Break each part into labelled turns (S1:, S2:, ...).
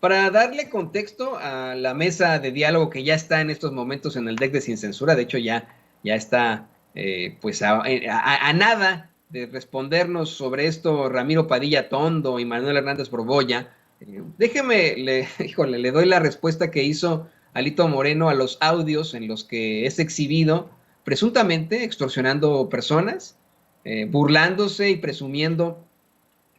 S1: Para darle contexto a la mesa de diálogo que ya está en estos momentos en el deck de Sin Censura, de hecho ya está pues a nada de respondernos sobre esto Ramiro Padilla Tondo y Manuel Hernández Borbolla. Déjeme, híjole, le doy la respuesta que hizo Alito Moreno a los audios en los que es exhibido presuntamente extorsionando personas, burlándose y presumiendo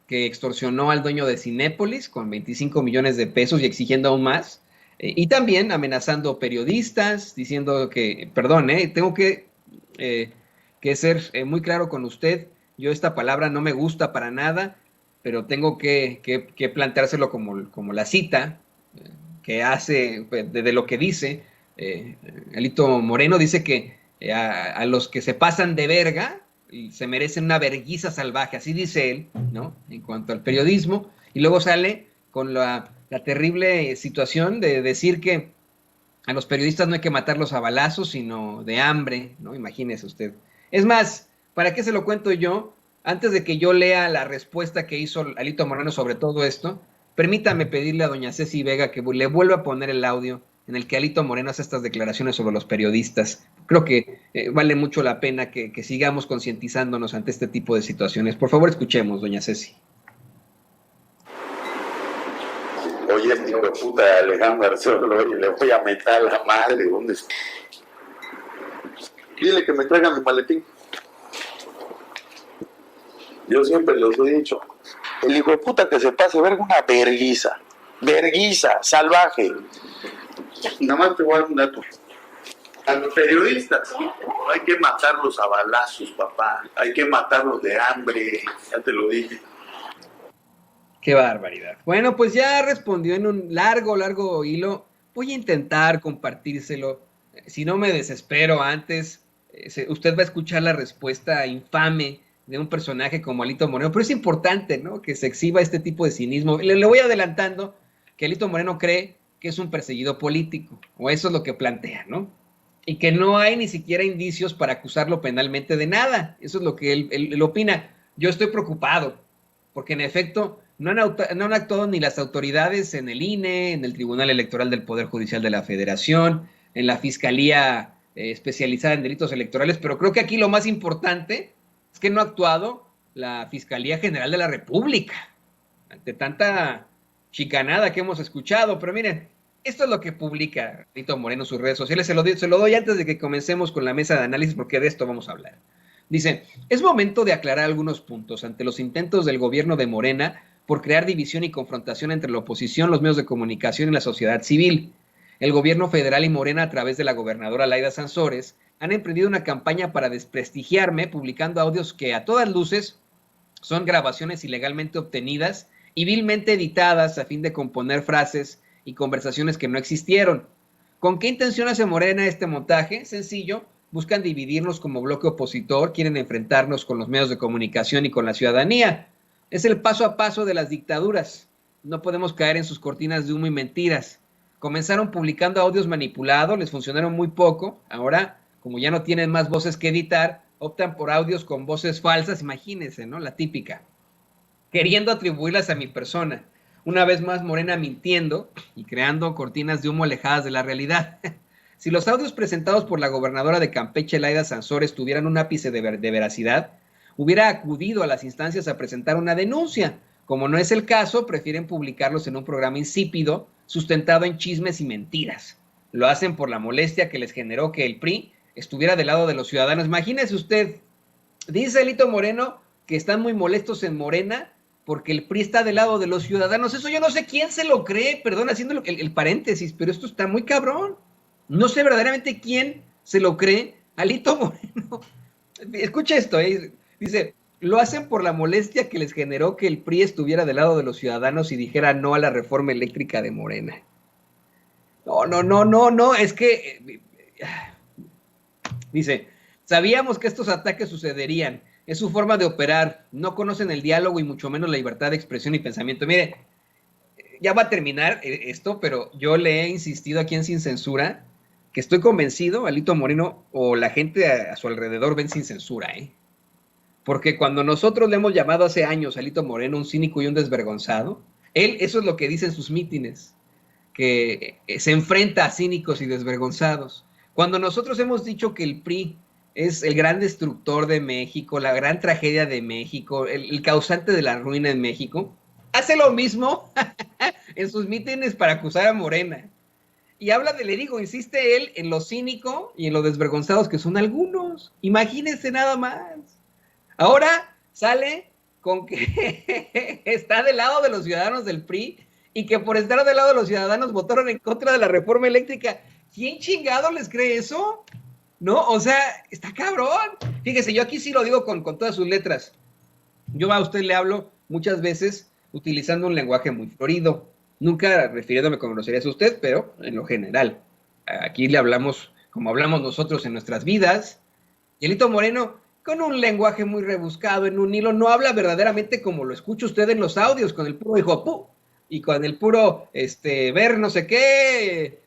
S1: que extorsionó al dueño de Cinépolis con 25 millones de pesos y exigiendo aún más. Y también amenazando periodistas, diciendo que, perdón, tengo que ser muy claro con usted, yo esta palabra no me gusta para nada, pero tengo que planteárselo como la cita que hace, de lo que dice. Alito Moreno dice que a los que se pasan de verga, y se merecen una verguiza salvaje, así dice él, ¿no? En cuanto al periodismo, y luego sale con la terrible situación de decir que a los periodistas no hay que matarlos a balazos, sino de hambre, ¿no? Imagínese usted. Es más, ¿para qué se lo cuento yo? Antes de que yo lea la respuesta que hizo Alito Moreno sobre todo esto, permítame pedirle a doña Ceci Vega que le vuelva a poner el audio en el que Alito Moreno hace estas declaraciones sobre los periodistas. Creo que vale mucho la pena que sigamos concientizándonos ante este tipo de situaciones. Por favor, escuchemos, doña Ceci.
S2: Oye, este hijo de puta de Alejandro Arcelo, le voy a meter a la madre. ¿Dónde está? Dile que me traigan mi maletín. Yo siempre los he dicho. El hijo de puta que se pase verga una verguiza. Verguiza, salvaje. Nada más te voy a dar un dato. A los periodistas hay que matarlos a balazos, papá. Hay que matarlos de hambre. Ya te lo dije.
S1: Qué barbaridad. Bueno, pues ya respondió en un largo hilo. Voy a intentar compartírselo. Si no me desespero antes, usted va a escuchar la respuesta infame de un personaje como Alito Moreno. Pero es importante, ¿no?, que se exhiba este tipo de cinismo. Le voy adelantando que Alito Moreno cree que es un perseguido político, o eso es lo que plantea, ¿no? Y que no hay ni siquiera indicios para acusarlo penalmente de nada. Eso es lo que él opina. Yo estoy preocupado, porque en efecto no han actuado ni las autoridades en el INE, en el Tribunal Electoral del Poder Judicial de la Federación, en la Fiscalía especializada en delitos electorales, pero creo que aquí lo más importante es que no ha actuado la Fiscalía General de la República, ante tanta chicanada que hemos escuchado. Pero miren, esto es lo que publica Alito Moreno en sus redes sociales. Se lo doy antes de que comencemos con la mesa de análisis, porque de esto vamos a hablar. Dice, es momento de aclarar algunos puntos ante los intentos del gobierno de Morena por crear división y confrontación entre la oposición, los medios de comunicación y la sociedad civil. El gobierno federal y Morena, a través de la gobernadora Laida Sansores, han emprendido una campaña para desprestigiarme, publicando audios que a todas luces son grabaciones ilegalmente obtenidas y vilmente editadas a fin de componer frases y conversaciones que no existieron. ¿Con qué intención hace Morena este montaje? Sencillo. Buscan dividirnos como bloque opositor, quieren enfrentarnos con los medios de comunicación y con la ciudadanía. Es el paso a paso de las dictaduras. No podemos caer en sus cortinas de humo y mentiras. Comenzaron publicando audios manipulados, les funcionaron muy poco. Ahora, como ya no tienen más voces que editar, optan por audios con voces falsas, imagínense, ¿no? La típica. Queriendo atribuirlas a mi persona. Una vez más, Morena mintiendo y creando cortinas de humo alejadas de la realidad. Si los audios presentados por la gobernadora de Campeche, Laida Sansores, tuvieran un ápice de veracidad, hubiera acudido a las instancias a presentar una denuncia. Como no es el caso, prefieren publicarlos en un programa insípido, sustentado en chismes y mentiras. Lo hacen por la molestia que les generó que el PRI estuviera del lado de los ciudadanos. Imagínese usted, dice Alito Moreno que están muy molestos en Morena porque el PRI está del lado de los ciudadanos. Eso yo no sé quién se lo cree, perdón, haciendo el paréntesis, pero esto está muy cabrón. No sé verdaderamente quién se lo cree. Alito Moreno. Escucha esto, dice, lo hacen por la molestia que les generó que el PRI estuviera del lado de los ciudadanos y dijera no a la reforma eléctrica de Morena. No, es que, dice, sabíamos que estos ataques sucederían, es su forma de operar, no conocen el diálogo y mucho menos la libertad de expresión y pensamiento. Mire, ya va a terminar esto, pero yo le he insistido aquí en Sin Censura que estoy convencido, Alito Moreno o la gente a su alrededor ven Sin Censura, porque cuando nosotros le hemos llamado hace años a Alito Moreno un cínico y un desvergonzado, Él, eso es lo que dice en sus mítines, que se enfrenta a cínicos y desvergonzados. Cuando nosotros hemos dicho que el PRI es el gran destructor de México, la gran tragedia de México, el causante de la ruina en México, hace lo mismo en sus mítines para acusar a Morena. Y habla de, le digo, insiste él en lo cínico y en lo desvergonzados que son algunos. Imagínense nada más. Ahora sale con que está del lado de los ciudadanos del PRI y que por estar del lado de los ciudadanos votaron en contra de la reforma eléctrica. ¿Quién chingado les cree eso? No, o sea, está cabrón. Fíjese, yo aquí sí lo digo con todas sus letras. Yo a usted le hablo muchas veces utilizando un lenguaje muy florido, nunca refiriéndome con groserías a usted, pero en lo general. Aquí le hablamos como hablamos nosotros en nuestras vidas. Y Alito Moreno, con un lenguaje muy rebuscado, en un hilo, no habla verdaderamente como lo escucha usted en los audios, con el puro hijo pu, y con el puro ver no sé qué,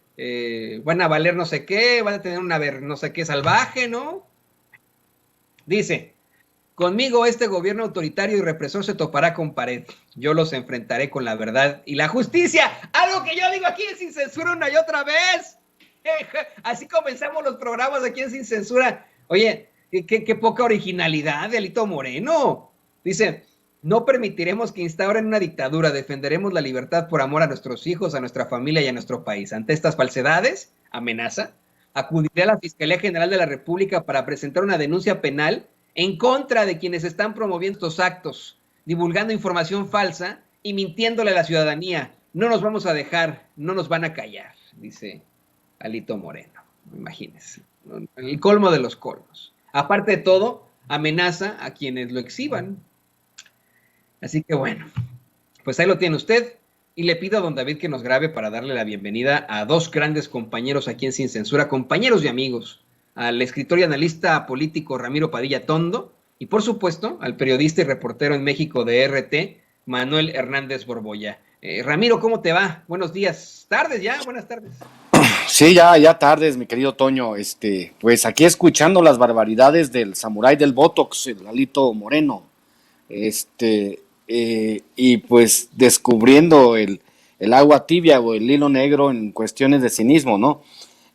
S1: van a valer no sé qué, van a tener una ver no sé qué salvaje, ¿no? Dice, conmigo este gobierno autoritario y represor se topará con pared. Yo los enfrentaré con la verdad y la justicia. Algo que yo digo aquí en Sin Censura una y otra vez. Así comenzamos los programas aquí en Sin Censura. Oye, qué poca originalidad de Alito Moreno. Dice, no permitiremos que instauren una dictadura. Defenderemos la libertad por amor a nuestros hijos, a nuestra familia y a nuestro país. Ante estas falsedades, amenaza, acudiré a la Fiscalía General de la República para presentar una denuncia penal en contra de quienes están promoviendo estos actos, divulgando información falsa y mintiéndole a la ciudadanía. No nos vamos a dejar, no nos van a callar, dice Alito Moreno. Imagínense, el colmo de los colmos. Aparte de todo, amenaza a quienes lo exhiban. Así que bueno, pues ahí lo tiene usted. Y le pido a don David que nos grabe para darle la bienvenida a dos grandes compañeros aquí en Sin Censura, compañeros y amigos, al escritor y analista político Ramiro Padilla Tondo, y por supuesto al periodista y reportero en México de RT, Manuel Hernández Borboya. Ramiro, ¿cómo te va? Buenos días. Tardes ya, buenas tardes.
S3: Sí, ya tardes, mi querido Toño. Pues aquí escuchando las barbaridades del samurái del Botox, el Alito Moreno. Y pues descubriendo el agua tibia o el hilo negro en cuestiones de cinismo, ¿no?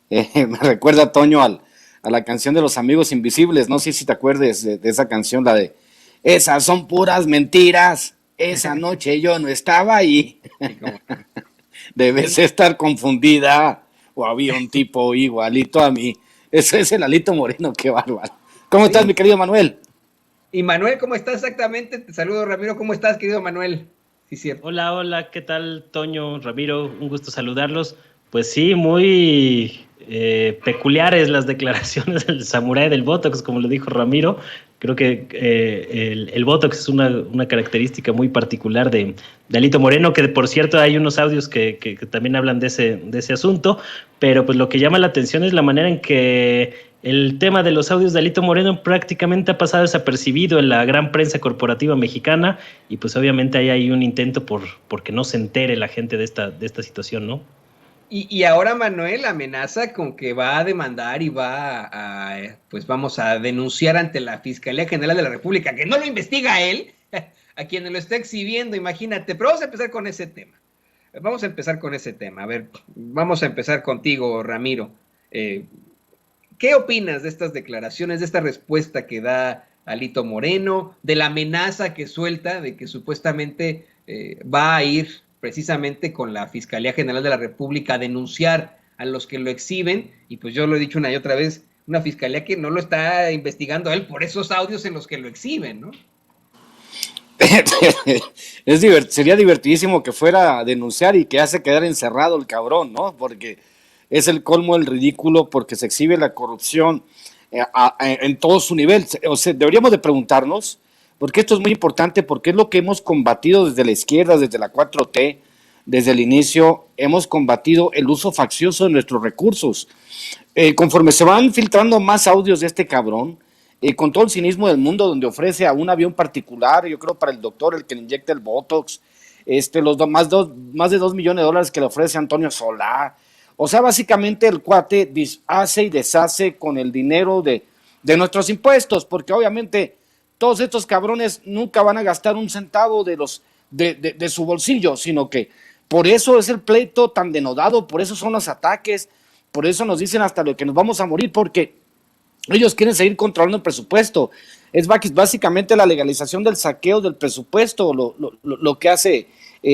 S3: Me recuerda, Toño, a la canción de Los Amigos Invisibles. No sé si te acuerdes de esa canción, la de esas son puras mentiras, esa noche yo no estaba ahí. Debes estar confundida o había un tipo igualito a mí. Ese es el Alito Moreno, qué bárbaro. ¿Cómo estás, mi querido Manuel?
S1: Y Manuel, ¿cómo estás exactamente? Te saludo, Ramiro. ¿Cómo estás, querido Manuel?
S4: Sí, cierto. Hola, ¿qué tal, Toño, Ramiro? Un gusto saludarlos. Pues sí, muy peculiares las declaraciones del samurái del Botox, como lo dijo Ramiro. Creo que el Botox es una característica muy particular de Alito Moreno, que por cierto hay unos audios que también hablan de ese asunto, pero pues lo que llama la atención es la manera en que el tema de los audios de Alito Moreno prácticamente ha pasado desapercibido en la gran prensa corporativa mexicana, y pues obviamente ahí hay un intento por que no se entere la gente de esta situación, ¿no?
S1: Y ahora Manuel amenaza con que va a demandar y va pues vamos a denunciar ante la Fiscalía General de la República, que no lo investiga él, a quien lo está exhibiendo, imagínate. Pero vamos a empezar con ese tema. A ver, vamos a empezar contigo, Ramiro. ¿Qué opinas de estas declaraciones, de esta respuesta que da Alito Moreno, de la amenaza que suelta de que supuestamente va a ir precisamente con la Fiscalía General de la República a denunciar a los que lo exhiben? Y pues yo lo he dicho una y otra vez, una fiscalía que no lo está investigando a él por esos audios en los que lo exhiben, ¿no?
S3: Sería divertidísimo que fuera a denunciar y que hace quedar encerrado el cabrón, ¿no? Porque es el colmo del ridículo, porque se exhibe la corrupción en todo su nivel. O sea, deberíamos de preguntarnos, porque esto es muy importante, porque es lo que hemos combatido desde la izquierda, desde la 4T, desde el inicio. Hemos combatido el uso faccioso de nuestros recursos. Conforme se van filtrando más audios de este cabrón, con todo el cinismo del mundo, donde ofrece a un avión particular, yo creo para el doctor, el que le inyecta el Botox, más de $2 millones que le ofrece Antonio Solá. O sea, básicamente el cuate hace y deshace con el dinero de nuestros impuestos, porque obviamente todos estos cabrones nunca van a gastar un centavo de los de su bolsillo, sino que por eso es el pleito tan denodado, por eso son los ataques, por eso nos dicen hasta lo que nos vamos a morir, porque ellos quieren seguir controlando el presupuesto. Es básicamente la legalización del saqueo del presupuesto, lo que hace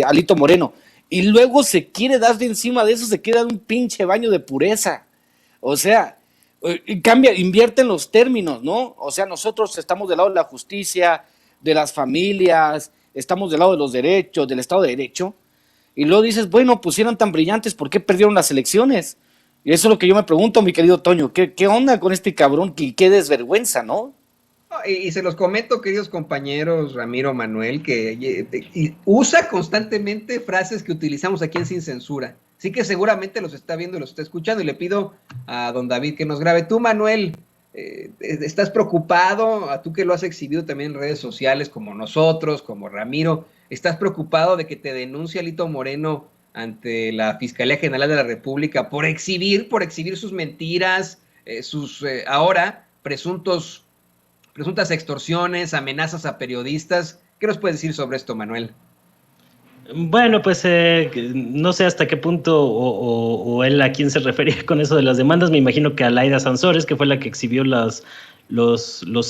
S3: Alito Moreno. Y luego se quiere dar de encima de eso, se quiere dar un pinche baño de pureza. O sea, invierte en los términos, ¿no? O sea, nosotros estamos del lado de la justicia, de las familias, estamos del lado de los derechos, del Estado de Derecho. Y luego dices, bueno, pues si eran tan brillantes, ¿por qué perdieron las elecciones? Y eso es lo que yo me pregunto, mi querido Toño. ¿Qué onda con este cabrón? Qué desvergüenza, ¿no?
S1: Y se los comento, queridos compañeros, Ramiro, Manuel, que usa constantemente frases que utilizamos aquí en Sin Censura. Así que seguramente los está viendo y los está escuchando. Y le pido a don David que nos grabe. Tú, Manuel, ¿estás preocupado? A tú que lo has exhibido también en redes sociales, como nosotros, como Ramiro, ¿estás preocupado de que te denuncie Alito Moreno ante la Fiscalía General de la República por exhibir sus mentiras, sus ahora presuntas extorsiones, amenazas a periodistas? ¿Qué nos puedes decir sobre esto, Manuel?
S4: Bueno, pues no sé hasta qué punto o él a quién se refería con eso de las demandas. Me imagino que a Laida Sansores, que fue la que exhibió los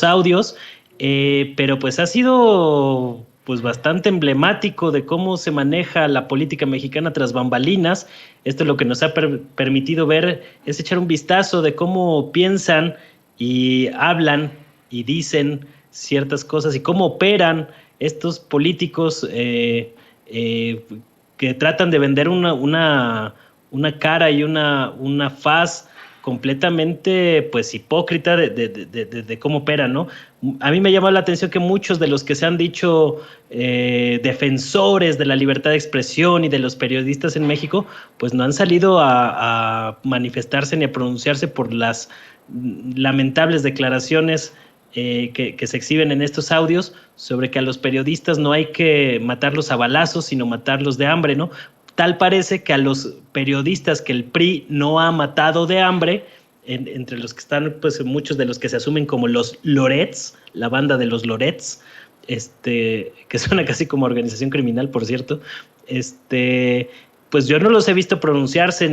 S4: audios, pero pues ha sido pues bastante emblemático de cómo se maneja la política mexicana tras bambalinas. Esto lo que nos ha permitido ver es echar un vistazo de cómo piensan y hablan y dicen ciertas cosas y cómo operan estos políticos que tratan de vender una cara y una faz completamente pues hipócrita de cómo operan, ¿no? A mí me llamó la atención que muchos de los que se han dicho defensores de la libertad de expresión y de los periodistas en México, pues no han salido a manifestarse ni a pronunciarse por las lamentables declaraciones que se exhiben en estos audios sobre que a los periodistas no hay que matarlos a balazos, sino matarlos de hambre, ¿no? Tal parece que a los periodistas que el PRI no ha matado de hambre, entre los que están pues muchos de los que se asumen como los Lorets, la banda de los Lorets, que suena casi como organización criminal, por cierto, pues yo no los he visto pronunciarse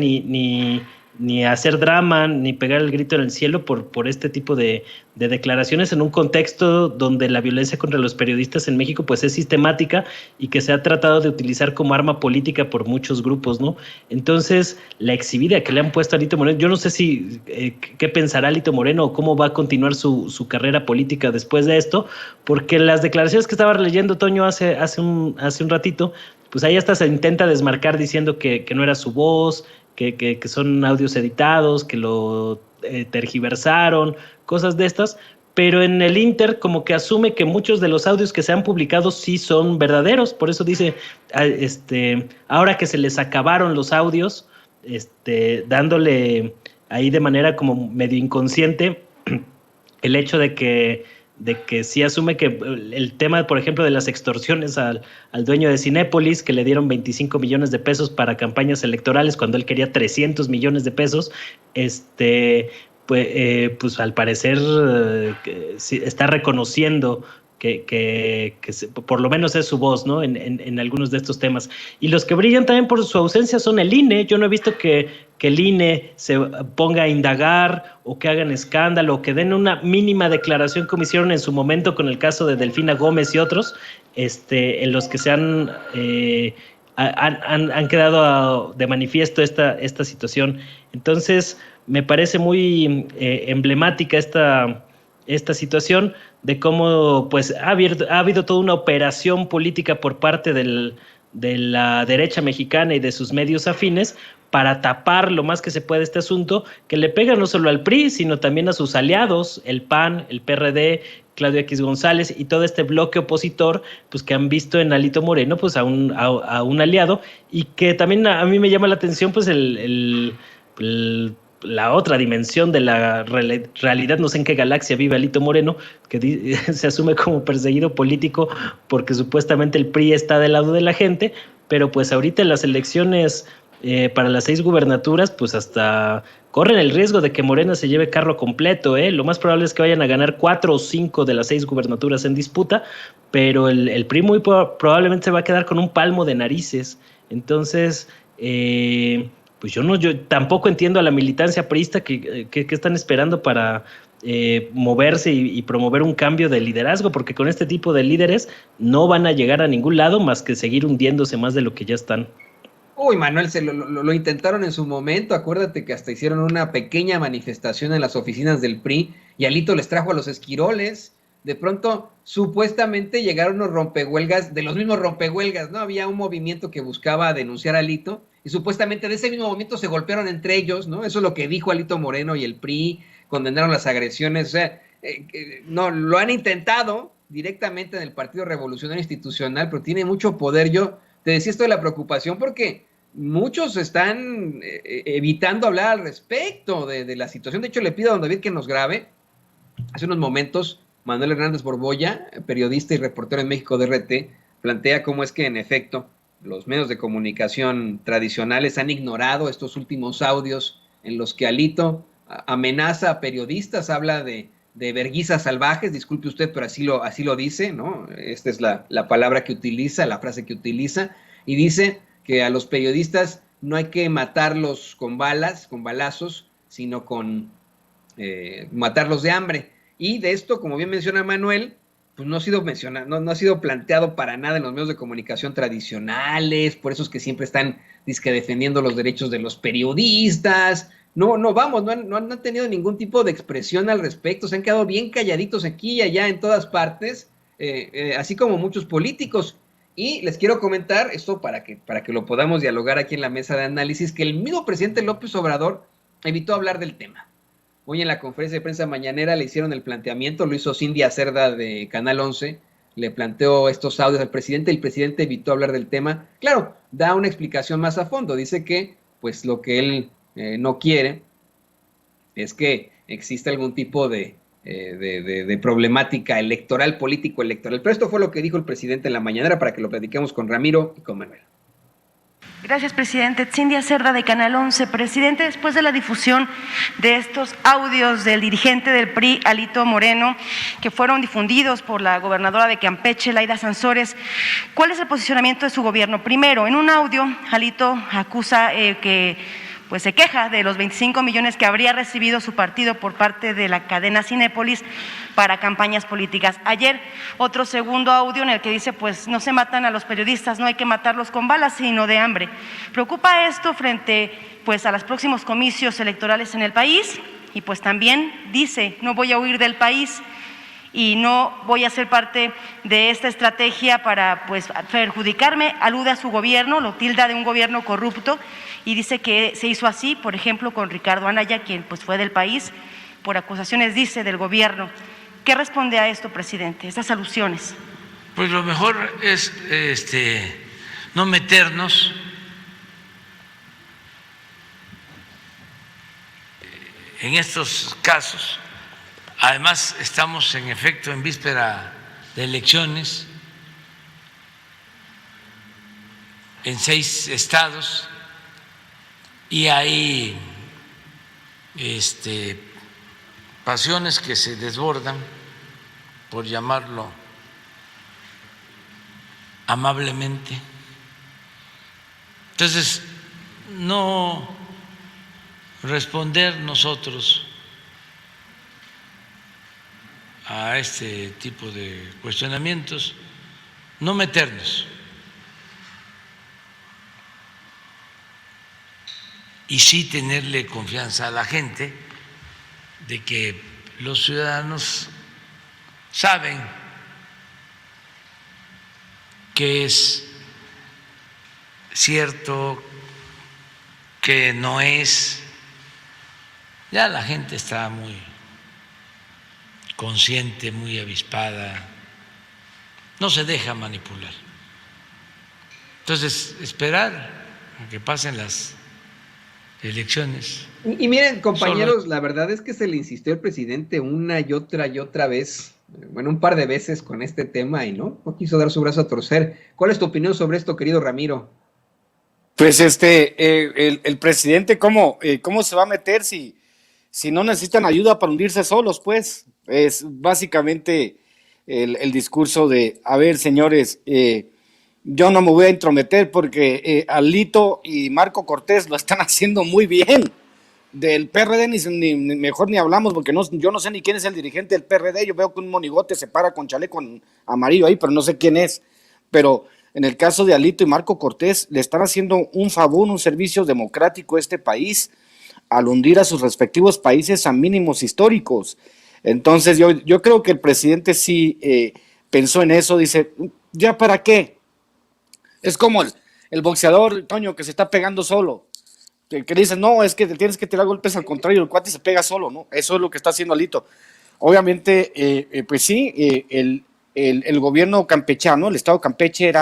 S4: ni hacer drama, ni pegar el grito en el cielo por este tipo de declaraciones en un contexto donde la violencia contra los periodistas en México pues es sistemática y que se ha tratado de utilizar como arma política por muchos grupos, ¿no? Entonces, la exhibida que le han puesto a Alito Moreno, yo no sé si qué pensará Alito Moreno o cómo va a continuar su carrera política después de esto, porque las declaraciones que estaba leyendo Toño hace un ratito, pues ahí hasta se intenta desmarcar diciendo que no era su voz, que son audios editados, que lo tergiversaron, cosas de estas, pero en el Inter como que asume que muchos de los audios que se han publicado sí son verdaderos, por eso dice, ahora que se les acabaron los audios, dándole ahí de manera como medio inconsciente el hecho de que sí asume que el tema, por ejemplo, de las extorsiones al dueño de Cinépolis, que le dieron 25 millones de pesos para campañas electorales cuando él quería 300 millones de pesos, pues al parecer está reconociendo que por lo menos es su voz, ¿no? En algunos de estos temas. Y los que brillan también por su ausencia son el INE. Yo no he visto que el INE se ponga a indagar o que hagan escándalo o que den una mínima declaración como hicieron en su momento con el caso de Delfina Gómez y otros, en los que se han quedado de manifiesto esta situación. Entonces, me parece muy emblemática esta situación de cómo pues ha habido toda una operación política por parte de la derecha mexicana y de sus medios afines para tapar lo más que se puede este asunto, que le pega no solo al PRI, sino también a sus aliados, el PAN, el PRD, Claudio X González y todo este bloque opositor, pues que han visto en Alito Moreno pues a un aliado, y que también a mí me llama la atención pues la otra dimensión de la realidad, no sé en qué galaxia vive Alito Moreno, que se asume como perseguido político porque supuestamente el PRI está del lado de la gente, pero pues ahorita en las elecciones para las 6 gubernaturas, pues hasta corren el riesgo de que Morena se lleve carro completo, ¿eh? Lo más probable es que vayan a ganar 4 o 5 de las 6 gubernaturas en disputa, pero el PRI muy probablemente se va a quedar con un palmo de narices. Entonces, pues yo tampoco entiendo a la militancia priista que están esperando para moverse y promover un cambio de liderazgo, porque con este tipo de líderes no van a llegar a ningún lado más que seguir hundiéndose más de lo que ya están.
S1: Uy, Manuel, lo intentaron en su momento, acuérdate que hasta hicieron una pequeña manifestación en las oficinas del PRI y Alito les trajo a los esquiroles. De pronto, supuestamente llegaron unos rompehuelgas, de los mismos rompehuelgas, ¿no? Había un movimiento que buscaba denunciar a Alito y supuestamente de ese mismo movimiento se golpearon entre ellos, ¿no? Eso es lo que dijo Alito Moreno y el PRI, condenaron las agresiones, o sea, no, lo han intentado directamente en el Partido Revolucionario Institucional, pero tiene mucho poder. Yo te decía esto de la preocupación porque muchos están evitando hablar al respecto de la situación. De hecho, le pido a don David que nos grabe. Hace unos momentos, Manuel Hernández Borbolla, periodista y reportero en México de RT, plantea cómo es que, en efecto, los medios de comunicación tradicionales han ignorado estos últimos audios en los que Alito amenaza a periodistas, habla de verguizas salvajes, disculpe usted, pero así lo dice, ¿no? Esta es la palabra que utiliza, la frase que utiliza, y dice que a los periodistas no hay que matarlos con balas, con balazos, sino con matarlos de hambre. Y de esto, como bien menciona Manuel, pues no ha sido mencionado, no ha sido planteado para nada en los medios de comunicación tradicionales, por eso es que siempre están defendiendo los derechos de los periodistas. No han tenido ningún tipo de expresión al respecto, se han quedado bien calladitos aquí y allá en todas partes, así como muchos políticos. Y les quiero comentar esto para que lo podamos dialogar aquí en la mesa de análisis, que el mismo presidente López Obrador evitó hablar del tema. Hoy en la conferencia de prensa mañanera le hicieron el planteamiento, lo hizo Cindy Cerda de Canal 11, le planteó estos audios al presidente, el presidente evitó hablar del tema. Claro, da una explicación más a fondo, dice que pues lo que él no quiere es que exista algún tipo de problemática electoral, político-electoral. Pero esto fue lo que dijo el presidente en la mañanera para que lo platiquemos con Ramiro y con Manuel.
S5: Gracias, presidente. Cindy Cerda, de Canal 11. Presidente, después de la difusión de estos audios del dirigente del PRI, Alito Moreno, que fueron difundidos por la gobernadora de Campeche, Laida Sansores, ¿cuál es el posicionamiento de su gobierno? Primero, en un audio, Alito acusa que pues se queja de los 25 millones que habría recibido su partido por parte de la cadena Cinépolis para campañas políticas. Ayer, otro segundo audio en el que dice, pues no se matan a los periodistas, no hay que matarlos con balas, sino de hambre. ¿Preocupa esto frente pues a los próximos comicios electorales en el país? Y pues también dice, no voy a huir del país y no voy a ser parte de esta estrategia para pues perjudicarme, alude a su gobierno, lo tilda de un gobierno corrupto y dice que se hizo así, por ejemplo, con Ricardo Anaya, quien pues fue del país, por acusaciones, dice, del gobierno. ¿Qué responde a esto, presidente, estas alusiones?
S6: Pues lo mejor es no meternos en estos casos. Además, estamos en efecto en víspera de elecciones en 6 estados y hay pasiones que se desbordan, por llamarlo amablemente. Entonces, no responder nosotros a este tipo de cuestionamientos, no meternos. Y sí tenerle confianza a la gente de que los ciudadanos saben que es cierto, que no es. Ya la gente está muy consciente, muy avispada, no se deja manipular. Entonces, esperar a que pasen las elecciones.
S1: Y miren, compañeros, la verdad es que se le insistió al presidente una y otra vez, bueno, un par de veces con este tema y no quiso dar su brazo a torcer. ¿Cuál es tu opinión sobre esto, querido Ramiro?
S3: Pues el presidente, ¿cómo se va a meter si no necesitan ayuda para hundirse solos? Pues es básicamente el discurso de, a ver, señores, yo no me voy a intrometer porque Alito y Marco Cortés lo están haciendo muy bien. Del PRD mejor ni hablamos porque yo no sé ni quién es el dirigente del PRD. Yo veo que un monigote se para con chaleco amarillo ahí, pero no sé quién es. Pero en el caso de Alito y Marco Cortés, le están haciendo un favor, un servicio democrático a este país al hundir a sus respectivos países a mínimos históricos. Entonces yo creo que el presidente sí pensó en eso, dice, ¿ya para qué? Es como el boxeador, Toño, que se está pegando solo. Que dicen, no, es que te tienes que tirar golpes al contrario, el cuate se pega solo, ¿no? Eso es lo que está haciendo Alito. Obviamente, pues sí, el gobierno campechano, el estado Campeche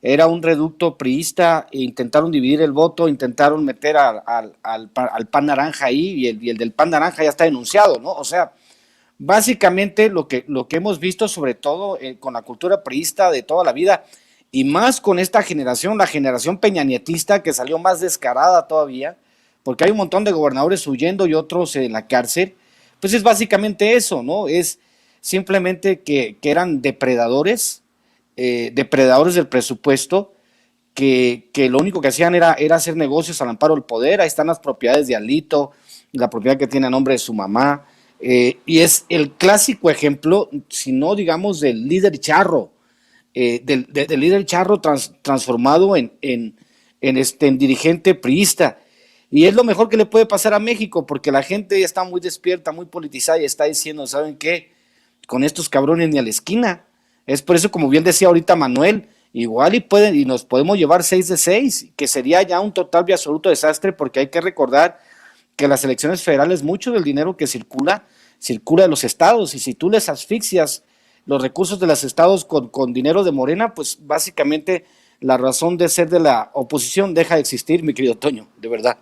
S3: era un reducto priista, e intentaron dividir el voto, intentaron meter al PAN naranja ahí, y el del PAN naranja ya está denunciado, ¿no? O sea, básicamente lo que hemos visto, sobre todo con la cultura priista de toda la vida, y más con esta generación, la generación peñanietista, que salió más descarada todavía, porque hay un montón de gobernadores huyendo y otros en la cárcel, pues es básicamente eso, ¿no? Es simplemente que eran depredadores del presupuesto, que lo único que hacían era hacer negocios al amparo del poder. Ahí están las propiedades de Alito, la propiedad que tiene a nombre de su mamá, y es el clásico ejemplo, si no digamos, del líder charro, del líder charro transformado en dirigente priista. Y es lo mejor que le puede pasar a México, porque la gente está muy despierta, muy politizada y está diciendo, ¿saben qué? Con estos cabrones ni a la esquina. Es por eso, como bien decía ahorita Manuel, igual y nos podemos llevar 6 de 6, que sería ya un total y absoluto desastre, porque hay que recordar que las elecciones federales, mucho del dinero que circula de los estados, y si tú les asfixias los recursos de los estados con dinero de Morena, pues básicamente la razón de ser de la oposición deja de existir, mi querido Toño, de verdad.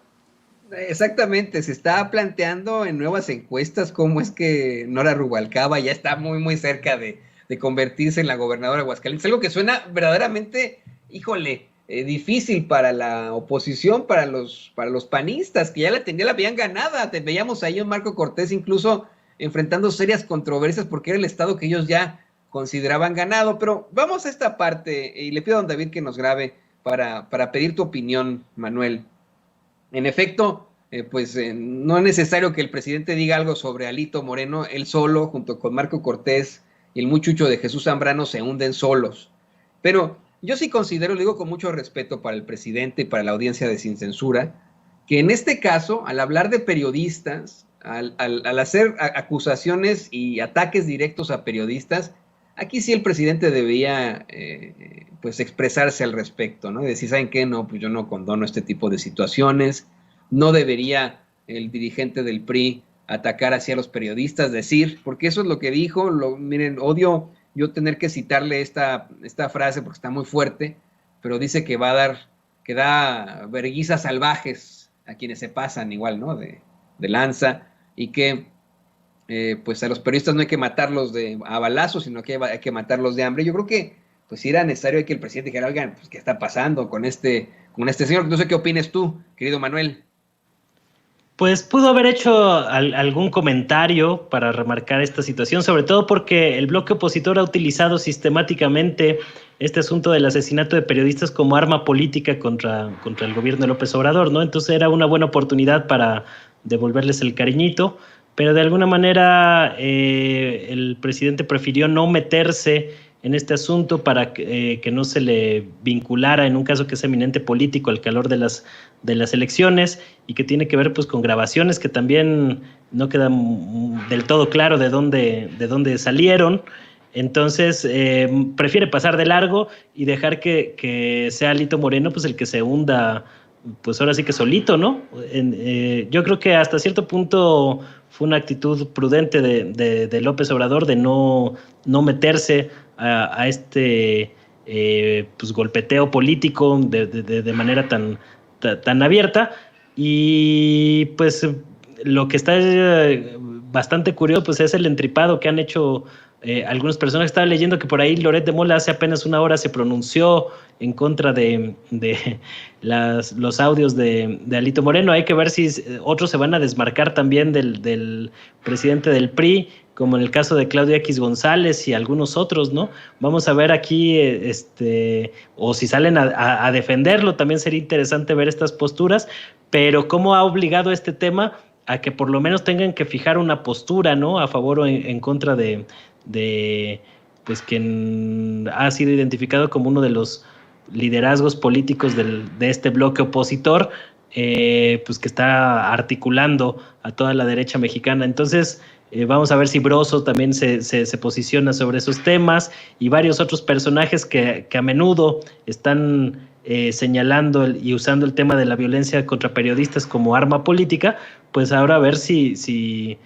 S1: Exactamente, se está planteando en nuevas encuestas cómo es que Nora Rubalcaba ya está muy, muy cerca de convertirse en la gobernadora de Aguascalientes. Algo que suena verdaderamente, híjole, difícil para la oposición, para los panistas, que ya la habían ganada. Veíamos ahí a Marco Cortés incluso enfrentando serias controversias porque era el estado que ellos ya consideraban ganado. Pero vamos a esta parte y le pido a don David que nos grabe para pedir tu opinión, Manuel. En efecto, no es necesario que el presidente diga algo sobre Alito Moreno. Él solo, junto con Marco Cortés y el muchucho de Jesús Zambrano, se hunden solos. Pero yo sí considero, lo digo con mucho respeto para el presidente y para la audiencia de Sin Censura, que en este caso, al hablar de periodistas, al hacer acusaciones y ataques directos a periodistas, aquí sí el presidente debía pues expresarse al respecto, ¿no? Y decir, ¿saben qué? No, pues yo no condono este tipo de situaciones. No debería el dirigente del PRI atacar hacia los periodistas, decir, porque eso es lo que dijo. Miren, odio yo tener que citarle esta frase porque está muy fuerte, pero dice que da verguizas salvajes a quienes se pasan igual, ¿no? De lanza, y que pues a los periodistas no hay que matarlos a balazos, sino que hay que matarlos de hambre. Yo creo que pues si era necesario que el presidente dijera, oigan, pues ¿qué está pasando con este señor? No sé qué opines tú, querido Manuel.
S4: Pues pudo haber hecho algún comentario para remarcar esta situación, sobre todo porque el bloque opositor ha utilizado sistemáticamente este asunto del asesinato de periodistas como arma política contra el gobierno de López Obrador, ¿no? Entonces era una buena oportunidad para devolverles el cariñito, pero de alguna manera el presidente prefirió no meterse en este asunto para que no se le vinculara, en un caso que es eminente político, al calor de las elecciones, y que tiene que ver pues con grabaciones que también no quedan del todo claro de dónde salieron. Entonces prefiere pasar de largo y dejar que sea Alito Moreno pues el que se hunda, pues ahora sí que solito, ¿no? Yo creo que hasta cierto punto fue una actitud prudente de López Obrador de no meterse a este pues golpeteo político de manera tan abierta. Y pues lo que está bastante curioso pues es el entripado que han hecho algunas personas. Estaba leyendo que por ahí Loret de Mola hace apenas una hora se pronunció en contra de los audios de Alito Moreno. Hay que ver si otros se van a desmarcar también del presidente del PRI, como en el caso de Claudio X González y algunos otros, ¿no? Vamos a ver aquí, o si salen a defenderlo, también sería interesante ver estas posturas, pero cómo ha obligado este tema a que por lo menos tengan que fijar una postura, ¿no? A favor o en contra de pues quien ha sido identificado como uno de los liderazgos políticos de este bloque opositor, pues que está articulando a toda la derecha mexicana. Entonces, vamos a ver si Broso también se posiciona sobre esos temas, y varios otros personajes que a menudo están señalando y usando el tema de la violencia contra periodistas como arma política. Pues ahora a ver si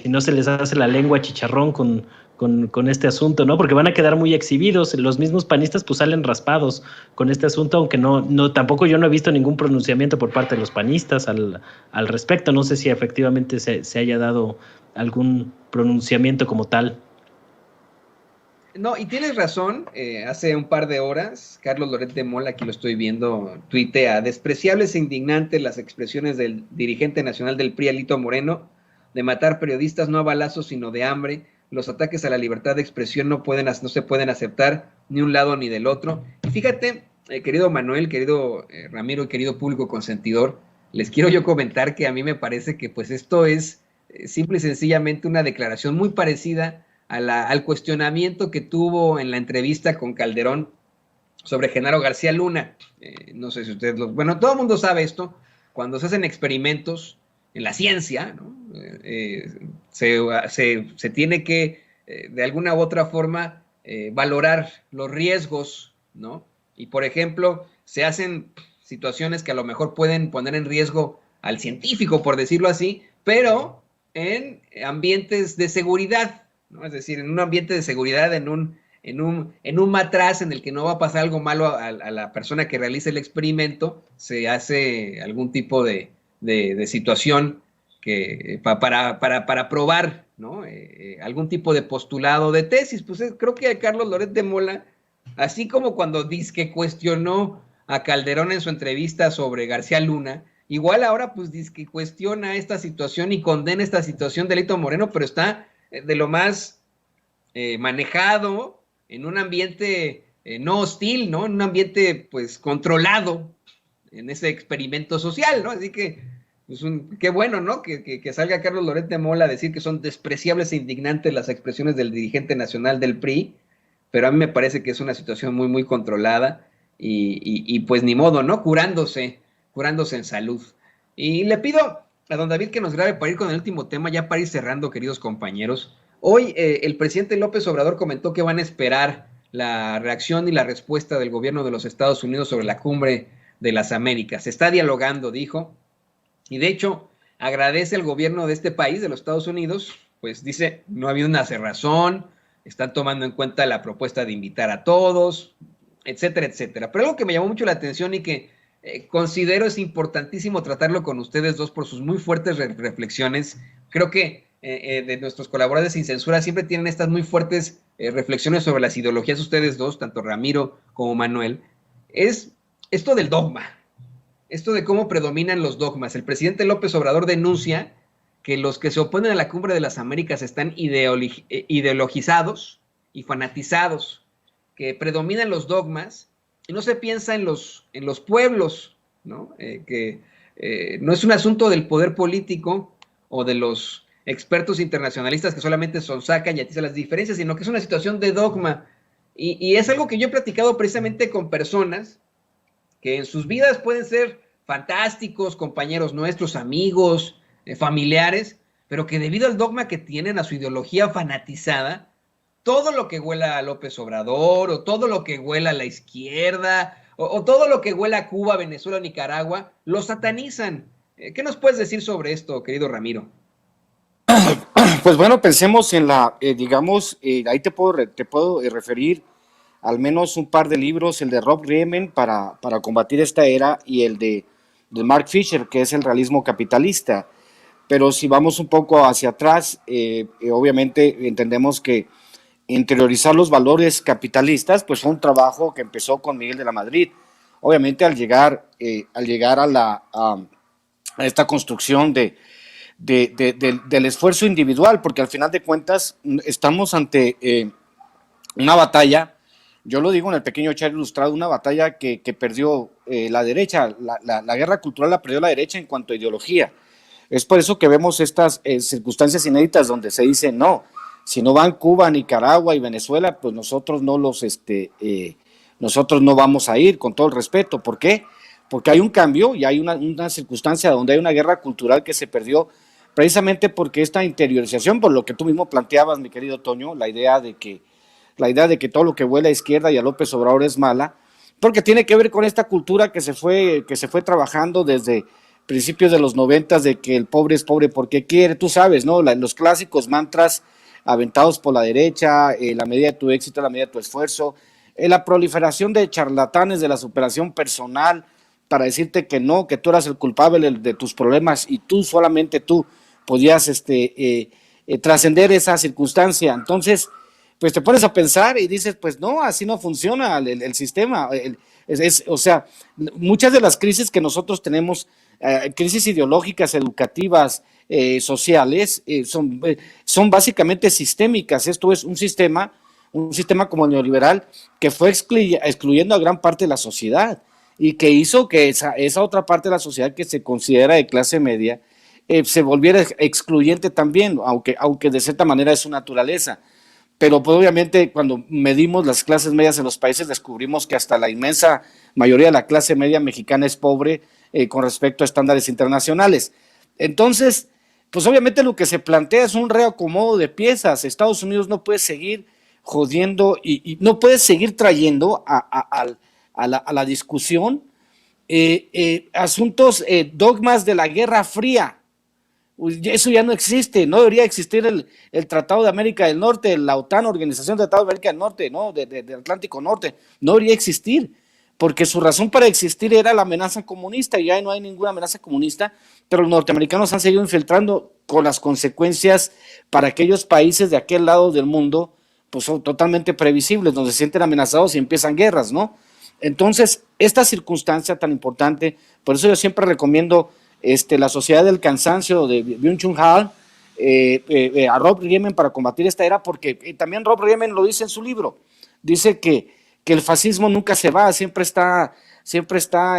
S4: no se les hace la lengua chicharrón con este asunto, ¿no? Porque van a quedar muy exhibidos. Los mismos panistas pues salen raspados con este asunto, aunque no tampoco yo no he visto ningún pronunciamiento por parte de los panistas al respecto. No sé si efectivamente se haya dado algún pronunciamiento como tal.
S1: No, y tienes razón, hace un par de horas, Carlos Loret de Mola, aquí lo estoy viendo, tuitea: despreciables e indignantes las expresiones del dirigente nacional del PRI, Alito Moreno, de matar periodistas no a balazos sino de hambre. Los ataques a la libertad de expresión no se pueden aceptar ni un lado ni del otro. Y fíjate, querido Manuel, querido Ramiro y querido público consentidor, les quiero yo comentar que a mí me parece que pues esto es simple y sencillamente una declaración muy parecida al cuestionamiento que tuvo en la entrevista con Calderón sobre Genaro García Luna. No sé si ustedes bueno, todo el mundo sabe esto. Cuando se hacen experimentos en la ciencia, ¿no? Se tiene que, de alguna u otra forma, valorar los riesgos, ¿no? Y, por ejemplo, se hacen situaciones que a lo mejor pueden poner en riesgo al científico, por decirlo así, pero en ambientes de seguridad, ¿no? Es decir, en un ambiente de seguridad, en un matraz en el que no va a pasar algo malo a la persona que realiza el experimento, se hace algún tipo de situación que para probar, ¿no? Algún tipo de postulado de tesis. Pues creo que Carlos Loret de Mola, así como cuando dizque cuestionó a Calderón en su entrevista sobre García Luna, igual ahora pues dizque cuestiona esta situación y condena esta situación de Alito Moreno, pero está de lo más manejado en un ambiente no hostil, ¿no? En un ambiente pues controlado en ese experimento social, ¿no? Así que pues qué bueno, ¿no? Que salga Carlos Loret de Mola a decir que son despreciables e indignantes las expresiones del dirigente nacional del PRI, pero a mí me parece que es una situación muy, muy controlada y pues ni modo, ¿no? Curándose en salud. Y le pido a don David que nos grabe para ir con el último tema, ya para ir cerrando, queridos compañeros. Hoy el presidente López Obrador comentó que van a esperar la reacción y la respuesta del gobierno de los Estados Unidos sobre la cumbre de las Américas. Se está dialogando, dijo, y de hecho agradece al gobierno de este país, de los Estados Unidos, pues dice, no ha habido una cerrazón, están tomando en cuenta la propuesta de invitar a todos, etcétera, etcétera. Pero algo que me llamó mucho la atención y que considero es importantísimo tratarlo con ustedes dos por sus muy fuertes reflexiones. Creo que de nuestros colaboradores sin censura siempre tienen estas muy fuertes reflexiones sobre las ideologías, ustedes dos, tanto Ramiro como Manuel, es esto del dogma, esto de cómo predominan los dogmas. El presidente López Obrador denuncia que los que se oponen a la Cumbre de las Américas están ideologizados y fanatizados, que predominan los dogmas y no se piensa en los pueblos, ¿no? Que no es un asunto del poder político o de los expertos internacionalistas que solamente sonsacan y atizan las diferencias, sino que es una situación de dogma. Y es algo que yo he platicado precisamente con personas que en sus vidas pueden ser fantásticos, compañeros nuestros, amigos, familiares, pero que debido al dogma que tienen, a su ideología fanatizada, todo lo que huela a López Obrador, o todo lo que huela a la izquierda, o todo lo que huela a Cuba, Venezuela, Nicaragua, lo satanizan. ¿Qué nos puedes decir sobre esto, querido Ramiro?
S3: Pues bueno, pensemos en ahí te puedo referir al menos un par de libros, el de Rob Riemen para combatir esta era y el de Mark Fisher, que es el realismo capitalista. Pero si vamos un poco hacia atrás, obviamente entendemos que interiorizar los valores capitalistas, pues fue un trabajo que empezó con Miguel de la Madrid. Obviamente al llegar a esta construcción del esfuerzo individual, porque al final de cuentas estamos ante una batalla, yo lo digo en el pequeño chat ilustrado, una batalla que perdió la derecha, la guerra cultural la perdió la derecha en cuanto a ideología. Es por eso que vemos estas circunstancias inéditas donde se dice, no, si no van Cuba, Nicaragua y Venezuela, pues nosotros no vamos a ir, con todo el respeto. ¿Por qué? Porque hay un cambio y hay una circunstancia donde hay una guerra cultural que se perdió precisamente porque esta interiorización, por lo que tú mismo planteabas, mi querido Toño, la idea de que todo lo que vuela a izquierda y a López Obrador es mala, porque tiene que ver con esta cultura que se fue trabajando desde principios de los 90, de que el pobre es pobre porque quiere, tú sabes, ¿no? Los clásicos mantras aventados por la derecha, la medida de tu éxito, la medida de tu esfuerzo, la proliferación de charlatanes de la superación personal para decirte que no, que tú eras el culpable de tus problemas y solamente tú podías trascender esa circunstancia. Entonces, pues te pones a pensar y dices, pues no, así no funciona el sistema. O sea, muchas de las crisis que nosotros tenemos, crisis ideológicas, educativas, sociales, son básicamente sistémicas. Esto es un sistema como el neoliberal que fue excluyendo a gran parte de la sociedad y que hizo que esa otra parte de la sociedad que se considera de clase media se volviera excluyente también, aunque de cierta manera es su naturaleza. Pero pues obviamente cuando medimos las clases medias en los países descubrimos que hasta la inmensa mayoría de la clase media mexicana es pobre con respecto a estándares internacionales. Entonces, pues obviamente lo que se plantea es un reacomodo de piezas. Estados Unidos no puede seguir jodiendo y no puede seguir trayendo a la discusión asuntos, dogmas de la Guerra Fría. Eso ya no existe, no debería existir el Tratado de América del Norte, la OTAN, Organización del Tratado de América del Norte, ¿no? del Atlántico Norte, no debería existir, porque su razón para existir era la amenaza comunista, y ya no hay ninguna amenaza comunista, pero los norteamericanos han seguido infiltrando con las consecuencias para aquellos países de aquel lado del mundo, pues son totalmente previsibles, donde se sienten amenazados y empiezan guerras, ¿no? Entonces, esta circunstancia tan importante, por eso yo siempre recomiendo la Sociedad del Cansancio de Byung-Chul Han, a Rob Riemen para combatir esta era, porque también Rob Riemen lo dice en su libro, dice que el fascismo nunca se va, siempre está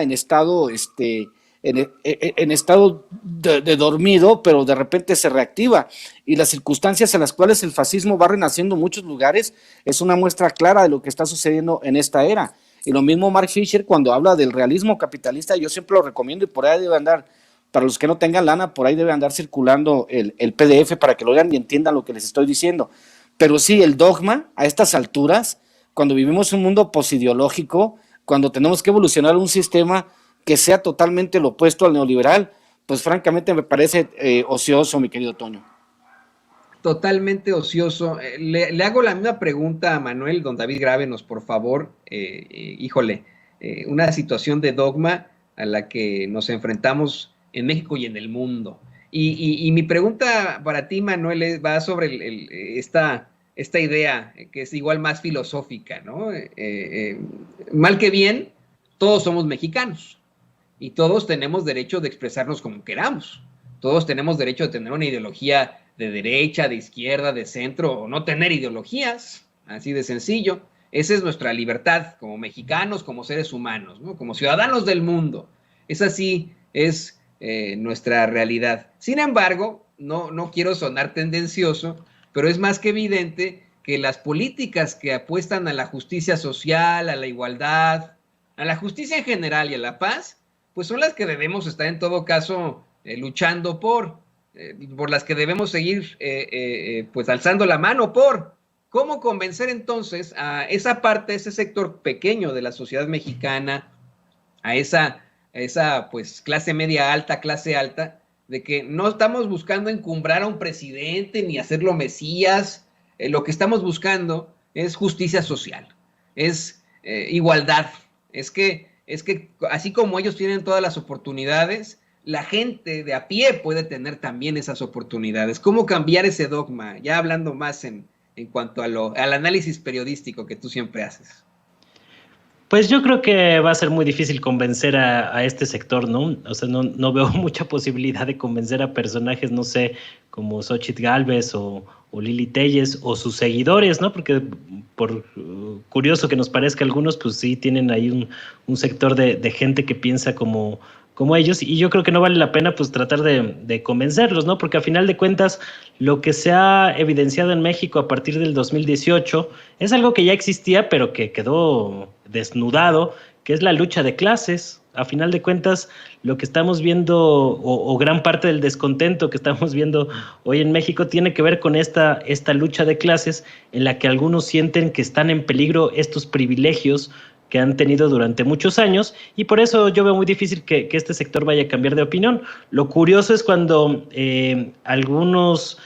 S3: en estado, en estado de dormido, pero de repente se reactiva, y las circunstancias en las cuales el fascismo va renaciendo en muchos lugares es una muestra clara de lo que está sucediendo en esta era. Y lo mismo Mark Fisher cuando habla del realismo capitalista, yo siempre lo recomiendo, y por ahí debe andar, para los que no tengan lana, por ahí debe andar circulando el PDF para que lo vean y entiendan lo que les estoy diciendo. Pero sí, el dogma a estas alturas, cuando vivimos un mundo posideológico, cuando tenemos que evolucionar un sistema que sea totalmente lo opuesto al neoliberal, pues francamente me parece ocioso, mi querido Toño.
S1: Totalmente ocioso. Le hago la misma pregunta a Manuel, don David, grábenos, por favor. Una situación de dogma a la que nos enfrentamos en México y en el mundo. Y mi pregunta para ti, Manuel, va sobre esta idea que es igual más filosófica, ¿no? Mal que bien, todos somos mexicanos y todos tenemos derecho de expresarnos como queramos. Todos tenemos derecho de tener una ideología de derecha, de izquierda, de centro, o no tener ideologías, así de sencillo. Esa es nuestra libertad como mexicanos, como seres humanos, ¿no? Como ciudadanos del mundo. Esa sí es nuestra realidad. Sin embargo, no quiero sonar tendencioso, pero es más que evidente que las políticas que apuestan a la justicia social, a la igualdad, a la justicia en general y a la paz, pues son las que debemos estar en todo caso luchando por las que debemos seguir pues alzando la mano por. ¿Cómo convencer entonces a esa parte, a ese sector pequeño de la sociedad mexicana, a esa pues clase media alta, clase alta, de que no estamos buscando encumbrar a un presidente ni hacerlo mesías? Lo que estamos buscando es justicia social, es igualdad, es que así como ellos tienen todas las oportunidades, la gente de a pie puede tener también esas oportunidades. ¿Cómo cambiar ese dogma? Ya hablando más en en cuanto al análisis periodístico que tú siempre haces?
S4: Pues yo creo que va a ser muy difícil convencer a este sector, ¿no? O sea, no veo mucha posibilidad de convencer a personajes, no sé, como Xóchitl Gálvez o Lili Téllez o sus seguidores, ¿no? Porque por curioso que nos parezca algunos, pues sí tienen ahí un sector de gente que piensa como ellos, y yo creo que no vale la pena pues tratar de convencerlos, ¿no? Porque a final de cuentas lo que se ha evidenciado en México a partir del 2018 es algo que ya existía pero que quedó desnudado, que es la lucha de clases. A final de cuentas lo que estamos viendo o gran parte del descontento que estamos viendo hoy en México tiene que ver con esta lucha de clases en la que algunos sienten que están en peligro estos privilegios que han tenido durante muchos años, y por eso yo veo muy difícil que este sector vaya a cambiar de opinión. Lo curioso es cuando algunos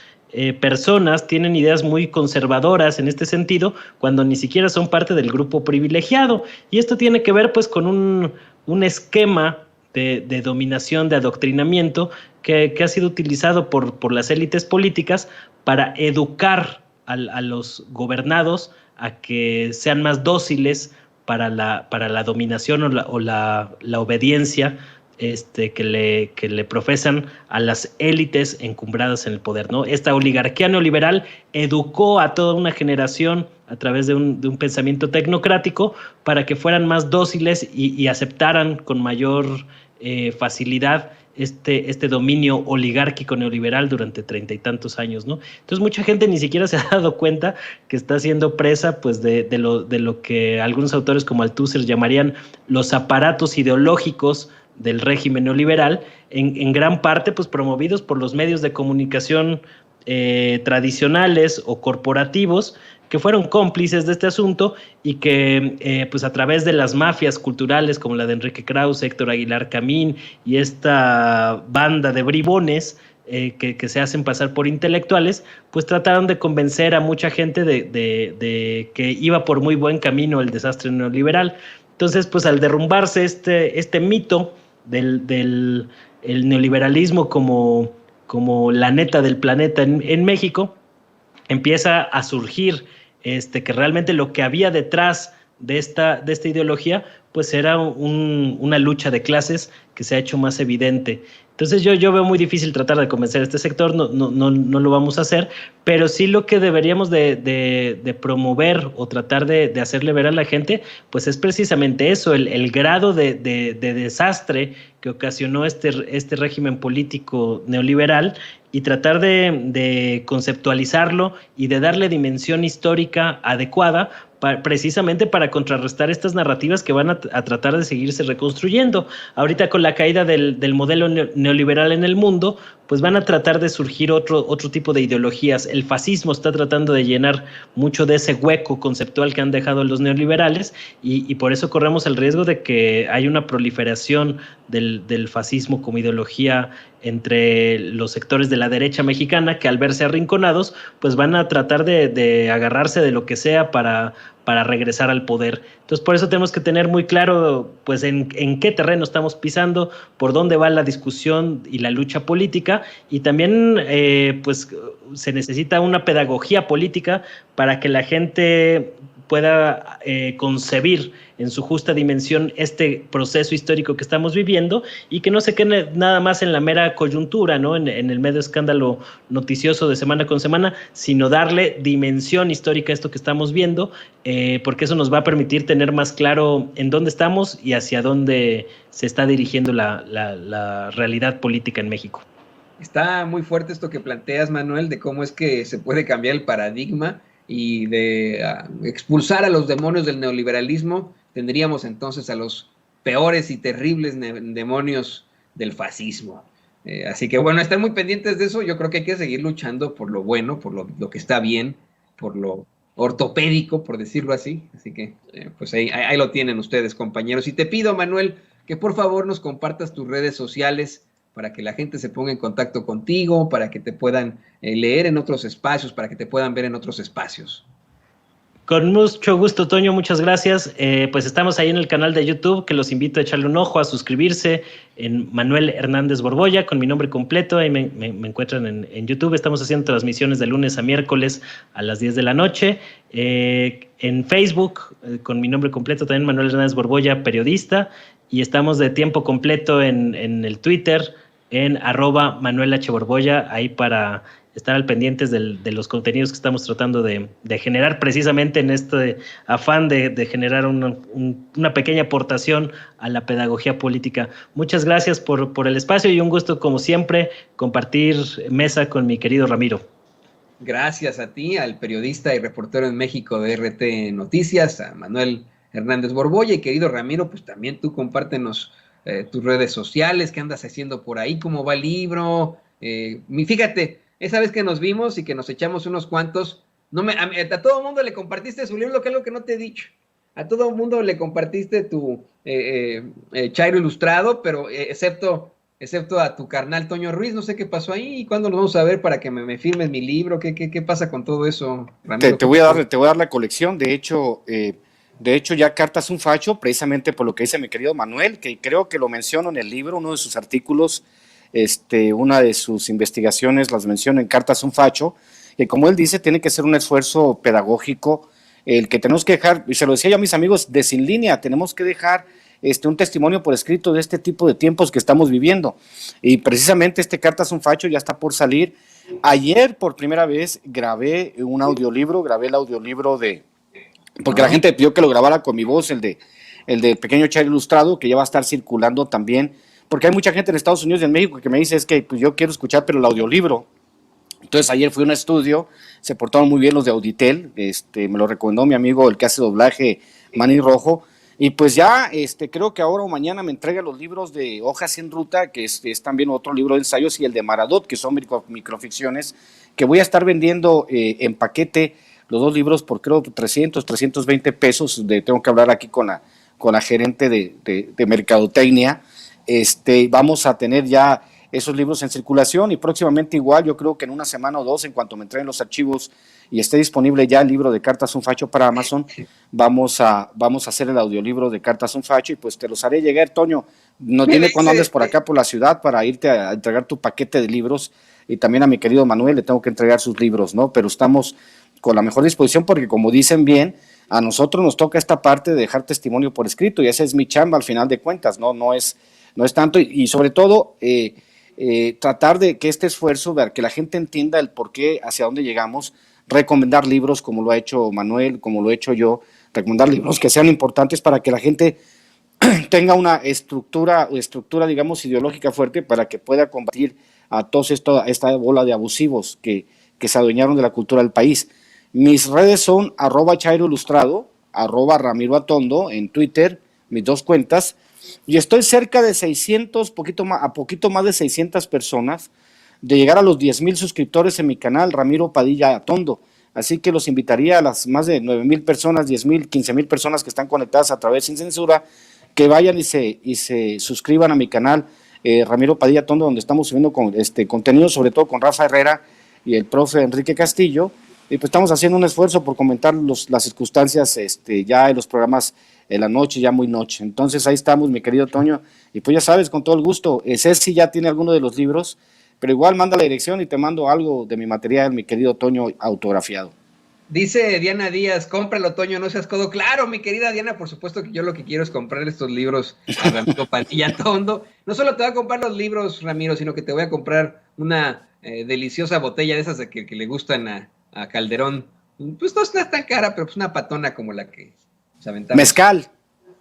S4: personas tienen ideas muy conservadoras en este sentido, cuando ni siquiera son parte del grupo privilegiado, y esto tiene que ver pues con un esquema de dominación, de adoctrinamiento que ha sido utilizado por las élites políticas para educar a los gobernados a que sean más dóciles para la dominación o la obediencia que le profesan a las élites encumbradas en el poder, ¿no? Esta oligarquía neoliberal educó a toda una generación a través de un pensamiento tecnocrático para que fueran más dóciles y aceptaran con mayor facilidad este dominio oligárquico neoliberal durante 30 y tantos años, ¿no? Entonces mucha gente ni siquiera se ha dado cuenta que está siendo presa pues de lo que algunos autores como Althusser llamarían los aparatos ideológicos del régimen neoliberal, en gran parte pues promovidos por los medios de comunicación tradicionales o corporativos, que fueron cómplices de este asunto y que pues a través de las mafias culturales como la de Enrique Krause, Héctor Aguilar Camín y esta banda de bribones que se hacen pasar por intelectuales, pues trataron de convencer a mucha gente de que iba por muy buen camino el desastre neoliberal. Entonces, pues al derrumbarse este mito del el neoliberalismo como la neta del planeta en México, empieza a surgir que realmente lo que había detrás de esta ideología pues era una lucha de clases que se ha hecho más evidente. Entonces yo veo muy difícil tratar de convencer a este sector, no lo vamos a hacer, pero sí lo que deberíamos de promover o tratar de hacerle ver a la gente, pues es precisamente eso, el grado de desastre que ocasionó este régimen político neoliberal, y tratar de conceptualizarlo y de darle dimensión histórica adecuada precisamente para contrarrestar estas narrativas que van a tratar de seguirse reconstruyendo. Ahorita con la caída del modelo neoliberal en el mundo, pues van a tratar de surgir otro tipo de ideologías. El fascismo está tratando de llenar mucho de ese hueco conceptual que han dejado los neoliberales, y por eso corremos el riesgo de que haya una proliferación del fascismo como ideología entre los sectores de la derecha mexicana, que al verse arrinconados, pues van a tratar de agarrarse de lo que sea para regresar al poder. Entonces, por eso tenemos que tener muy claro pues en qué terreno estamos pisando, por dónde va la discusión y la lucha política, y también pues se necesita una pedagogía política para que la gente pueda concebir en su justa dimensión este proceso histórico que estamos viviendo, y que no se quede nada más en la mera coyuntura, ¿no? En el medio escándalo noticioso de semana con semana, sino darle dimensión histórica a esto que estamos viendo, porque eso nos va a permitir tener más claro en dónde estamos y hacia dónde se está dirigiendo la realidad política en México.
S1: Está muy fuerte esto que planteas, Manuel, de cómo es que se puede cambiar el paradigma y de expulsar a los demonios del neoliberalismo. Tendríamos entonces a los peores y terribles demonios del fascismo. Así que bueno, están muy pendientes de eso. Yo creo que hay que seguir luchando por lo bueno, por lo que está bien, por lo ortopédico, por decirlo así. Así que pues ahí lo tienen ustedes, compañeros. Y te pido, Manuel, que por favor nos compartas tus redes sociales para que la gente se ponga en contacto contigo, para que te puedan leer en otros espacios, para que te puedan ver en otros espacios.
S4: Con mucho gusto, Toño, muchas gracias. Pues estamos ahí en el canal de YouTube, que los invito a echarle un ojo, a suscribirse, en Manuel Hernández Borbolla, con mi nombre completo. Ahí me encuentran en YouTube. Estamos haciendo transmisiones de lunes a miércoles a las 10 de la noche. En Facebook, con mi nombre completo, también Manuel Hernández Borbolla, periodista. Y estamos de tiempo completo en el Twitter, en @ManuelHBorbolla, ahí para estar al pendientes de los contenidos que estamos tratando de generar precisamente en este afán de generar una pequeña aportación a la pedagogía política. Muchas gracias por el espacio y un gusto, como siempre, compartir mesa con mi querido Ramiro.
S1: Gracias a ti, al periodista y reportero en México de RT Noticias, a Manuel Hernández Borbolla, y querido Ramiro, pues también tú compártenos tus redes sociales, qué andas haciendo por ahí, cómo va el libro. Fíjate, esa vez que nos vimos y que nos echamos unos cuantos, a todo el mundo le compartiste su libro, que es lo que no te he dicho. A todo el mundo le compartiste tu Chairo Ilustrado, pero excepto a tu carnal Toño Ruiz. No sé qué pasó ahí y cuándo nos vamos a ver para que me firmes mi libro. ¿Qué pasa con todo eso, Ramiro?
S3: Te voy a dar la colección. De hecho, ya Cartas un Facho, precisamente por lo que dice mi querido Manuel, que creo que lo menciono en el libro, uno de sus artículos, una de sus investigaciones las menciona en Cartas un Facho, que como él dice, tiene que ser un esfuerzo pedagógico, el que tenemos que dejar, y se lo decía yo a mis amigos de Sin Línea, tenemos que dejar un testimonio por escrito de este tipo de tiempos que estamos viviendo, y precisamente Cartas un Facho ya está por salir. Ayer por primera vez grabé el audiolibro porque la gente pidió que lo grabara con mi voz, el de Pequeño Chairo Ilustrado, que ya va a estar circulando también, porque hay mucha gente en Estados Unidos y en México que me dice, es que pues yo quiero escuchar, pero el audiolibro. Entonces ayer fui a un estudio, se portaron muy bien los de Auditel, me lo recomendó mi amigo, el que hace doblaje, Manny Rojo, y pues ya creo que ahora o mañana me entrega los libros de Hojas en Ruta, que es también otro libro de ensayos, y el de Maradot, que son microficciones, que voy a estar vendiendo en paquete, los dos libros por creo 320 pesos. Tengo que hablar aquí con la gerente de mercadotecnia. Vamos a tener ya esos libros en circulación y próximamente igual, yo creo que en una semana o dos, en cuanto me entreguen los archivos y esté disponible ya el libro de Cartas un Facho para Amazon, vamos a hacer el audiolibro de Cartas un Facho y pues te los haré llegar, Toño. No tiene cuando andes por acá por la ciudad para irte a entregar tu paquete de libros, y también a mi querido Manuel le tengo que entregar sus libros, ¿no? Pero estamos con la mejor disposición porque, como dicen bien, a nosotros nos toca esta parte de dejar testimonio por escrito y esa es mi chamba al final de cuentas, no es tanto, y sobre todo tratar de que este esfuerzo, de que la gente entienda el por qué, hacia dónde llegamos, recomendar libros como lo ha hecho Manuel, como lo he hecho yo, recomendar libros que sean importantes para que la gente tenga una estructura, digamos, ideológica fuerte para que pueda combatir a todos esta bola de abusivos que se adueñaron de la cultura del país. Mis redes son @Chairo Ilustrado, @Ramiro Atondo en Twitter, mis dos cuentas, y estoy cerca de 600, poquito más de 600 personas, de llegar a los 10,000 suscriptores en mi canal, Ramiro Padilla Atondo. Así que los invitaría a las más de 9,000 personas, 10,000, 15,000 personas que están conectadas a través Sin Censura, que vayan y se suscriban a mi canal, Ramiro Padilla Atondo, donde estamos subiendo contenido, sobre todo con Rafa Herrera y el profe Enrique Castillo, y pues estamos haciendo un esfuerzo por comentar las circunstancias ya en los programas en la noche, ya muy noche. Entonces ahí estamos, mi querido Toño, y pues ya sabes, con todo el gusto, Ceci ya tiene alguno de los libros, pero igual manda la dirección y te mando algo de mi material, mi querido Toño, autografiado.
S1: Dice Diana Díaz, cómpralo, Toño, no seas codo. Claro, mi querida Diana, por supuesto que yo lo que quiero es comprar estos libros a Ramiro Padilla Atondo. No solo te voy a comprar los libros, Ramiro, sino que te voy a comprar una deliciosa botella de esas de que le gustan a Calderón. Pues no está tan cara, pero pues una patona como la que se aventamos.
S3: Mezcal.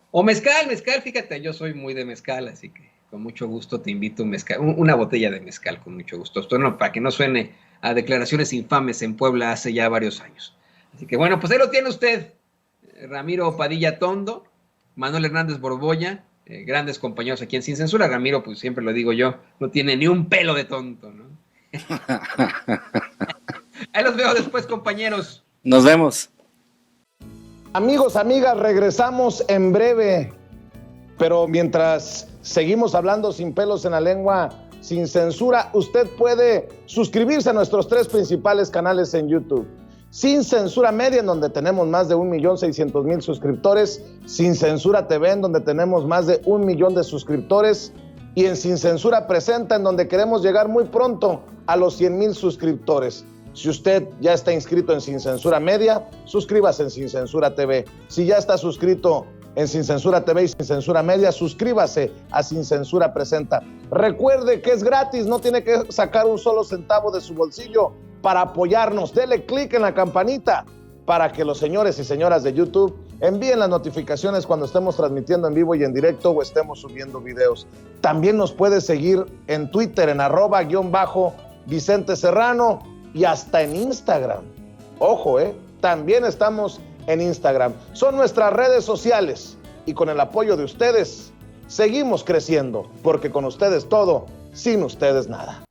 S1: O mezcal, fíjate, yo soy muy de mezcal, así que con mucho gusto te invito a un mezcal, una botella de mezcal con mucho gusto. Esto no, para que no suene a declaraciones infames en Puebla hace ya varios años. Así que bueno, pues ahí lo tiene usted, Ramiro Padilla Atondo, Manuel Hernández Borbolla, grandes compañeros aquí en Sin Censura. Ramiro, pues siempre lo digo yo, no tiene ni un pelo de tonto, ¿no? Ahí los veo después, compañeros.
S3: Nos vemos.
S7: Amigos, amigas, regresamos en breve, pero mientras seguimos hablando sin pelos en la lengua, sin censura, usted puede suscribirse a nuestros 3 principales canales en YouTube. Sin Censura Media, en donde tenemos más de 1.600.000 suscriptores, Sin Censura TV, en donde tenemos más de 1 millón de suscriptores, y en Sin Censura Presenta, en donde queremos llegar muy pronto a los 100,000 suscriptores. Si usted ya está inscrito en Sin Censura Media, suscríbase en Sin Censura TV. Si ya está suscrito en Sin Censura TV y Sin Censura Media, suscríbase a Sin Censura Presenta. Recuerde que es gratis, no tiene que sacar un solo centavo de su bolsillo para apoyarnos. Dele clic en la campanita para que los señores y señoras de YouTube envíen las notificaciones cuando estemos transmitiendo en vivo y en directo o estemos subiendo videos. También nos puede seguir en Twitter en @Vicente Serrano y hasta en Instagram. Ojo, también estamos en Instagram. Son nuestras redes sociales y con el apoyo de ustedes seguimos creciendo, porque con ustedes todo, sin ustedes nada.